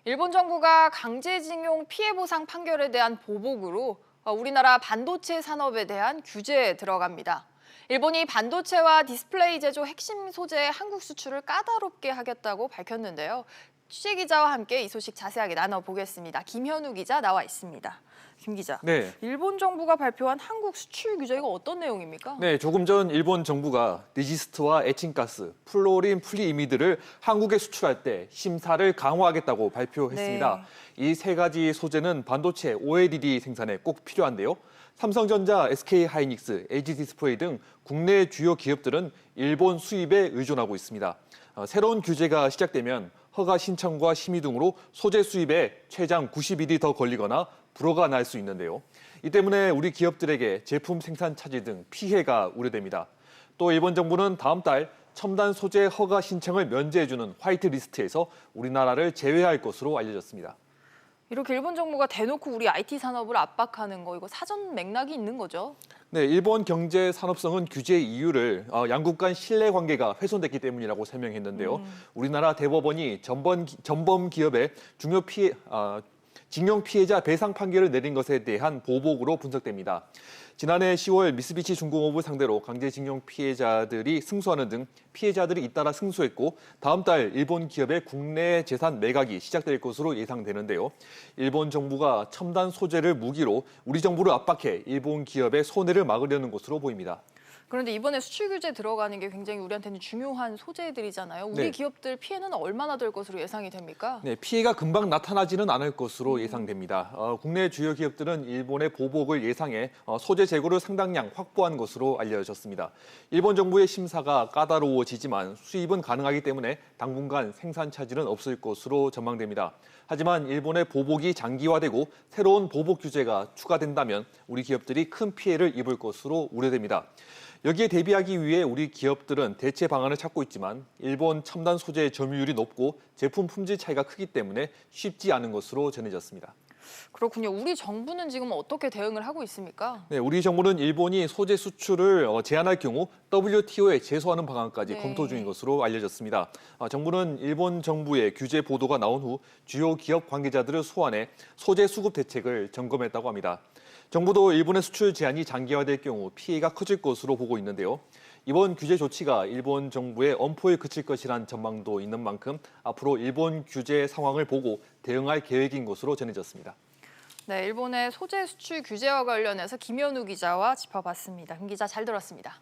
일본 정부가 강제징용 피해 보상 판결에 대한 보복으로 우리나라 반도체 산업에 대한 규제에 들어갑니다. 일본이 반도체와 디스플레이 제조 핵심 소재의 한국 수출을 까다롭게 하겠다고 밝혔는데요. 취재 기자와 함께 이 소식 자세하게 나눠보겠습니다. 김현우 기자 나와 있습니다. 김 기자, 네. 일본 정부가 발표한 한국 수출 규제 이거 어떤 내용입니까? 네, 조금 전 일본 정부가 리지스트와 에칭가스, 플로린, 플리이미드를 한국에 수출할 때 심사를 강화하겠다고 발표했습니다. 이 세 가지 소재는 반도체 OLED 생산에 꼭 필요한데요. 삼성전자, SK하이닉스, LG디스플레이 등 국내 주요 기업들은 일본 수입에 의존하고 있습니다. 새로운 규제가 시작되면 허가 신청과 심의 등으로 소재 수입에 최장 90일이 더 걸리거나 불허가 날 수 있는데요. 이 때문에 우리 기업들에게 제품 생산 차질 등 피해가 우려됩니다. 또 일본 정부는 다음 달 첨단 소재 허가 신청을 면제해주는 화이트리스트에서 우리나라를 제외할 것으로 알려졌습니다. 이렇게 일본 정부가 대놓고 우리 IT 산업을 압박하는 거 이거 사전 맥락이 있는 거죠? 네, 일본 경제 산업성은 규제 이유를 양국 간 신뢰 관계가 훼손됐기 때문이라고 설명했는데요. 우리나라 대법원이 전범 기업의 중요 징용 피해자 배상 판결을 내린 것에 대한 보복으로 분석됩니다. 지난해 10월 미쓰비시 중공업을 상대로 강제징용 피해자들이 승소하는 등 피해자들이 잇따라 승소했고 다음 달 일본 기업의 국내 재산 매각이 시작될 것으로 예상되는데요. 일본 정부가 첨단 소재를 무기로 우리 정부를 압박해 일본 기업의 손해를 막으려는 것으로 보입니다. 그런데 이번에 수출 규제 들어가는 게 굉장히 우리한테는 중요한 소재들이잖아요. 우리 네. 기업들 피해는 얼마나 될 것으로 예상이 됩니까? 네, 피해가 금방 나타나지는 않을 것으로 예상됩니다. 국내 주요 기업들은 일본의 보복을 예상해 소재 재고를 상당량 확보한 것으로 알려졌습니다. 일본 정부의 심사가 까다로워지지만 수입은 가능하기 때문에 당분간 생산 차질은 없을 것으로 전망됩니다. 하지만 일본의 보복이 장기화되고 새로운 보복 규제가 추가된다면 우리 기업들이 큰 피해를 입을 것으로 우려됩니다. 여기에 대비하기 위해 우리 기업들은 대체 방안을 찾고 있지만 일본 첨단 소재의 점유율이 높고 제품 품질 차이가 크기 때문에 쉽지 않은 것으로 전해졌습니다. 그렇군요. 우리 정부는 지금 어떻게 대응을 하고 있습니까? 네, 우리 정부는 일본이 소재 수출을 제한할 경우 WTO에 제소하는 방안까지 검토 중인 것으로 알려졌습니다. 정부는 일본 정부의 규제 보도가 나온 후 주요 기업 관계자들을 소환해 소재 수급 대책을 점검했다고 합니다. 정부도 일본의 수출 제한이 장기화될 경우 피해가 커질 것으로 보고 있는데요. 이번 규제 조치가 일본 정부의 엄포에 그칠 것이란 전망도 있는 만큼 앞으로 일본 규제 상황을 보고 대응할 계획인 것으로 전해졌습니다. 네, 일본의 소재 수출 규제와 관련해서 김현우 기자와 짚어봤습니다. 김 기자 잘 들었습니다.